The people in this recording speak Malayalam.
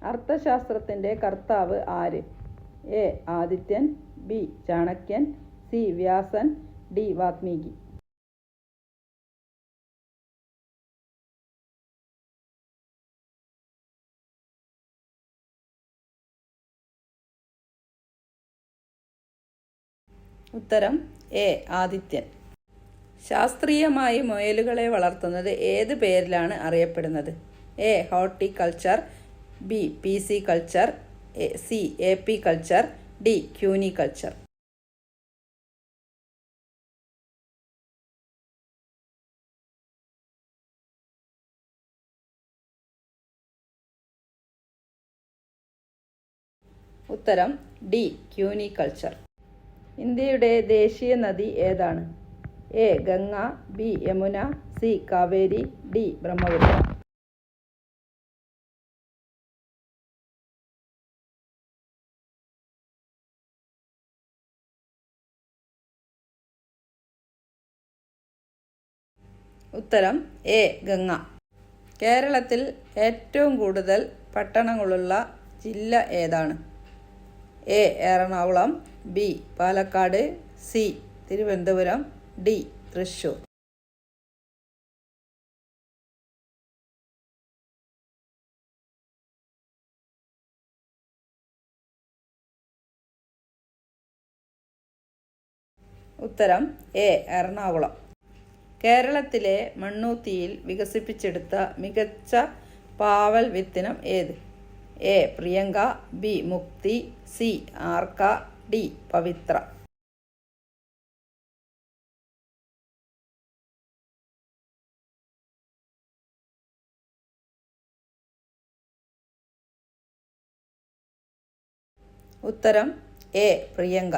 അർത്ഥശാസ്ത്രത്തിൻ്റെ കർത്താവ് ആര്? A. Adithyan, B. Chanakyan, C. Vyasan, D. Valmiki. ഉത്തരം എ. ആദിത്യൻ. ശാസ്ത്രീയമായി മുയലുകളെ വളർത്തുന്നത് ഏത് പേരിലാണ് അറിയപ്പെടുന്നത്? A. Horticulture, B. Pisciculture, C. Apiculture, D. Cuniculture. ഉത്തരം ഡി. ക്യൂനികൾച്ചർ. ഇന്ത്യയുടെ ദേശീയ നദി ഏതാണ്? A. Ganga, B. Yamuna, C. Kaveri, D. Brahmaputra. ഉത്തരം എ. ഗംഗ. കേരളത്തിൽ ഏറ്റവും കൂടുതൽ പട്ടണങ്ങളുള്ള ജില്ല ഏതാണ്? A. Ernakulam, B. Palakkad, C. Thiruvananthapuram, D. Thrissur. ഉത്തരം എ. എറണാകുളം. കേരളത്തിലെ മണ്ണുത്തിയിൽ വികസിപ്പിച്ചെടുത്ത മികച്ച പാവൽ വിത്തിനം ഏത്? എ. പ്രിയങ്ക, ബി. മുക്തി, സി. ആർക്ക, ഡി. പവിത്ര. ഉത്തരം എ. പ്രിയങ്ക.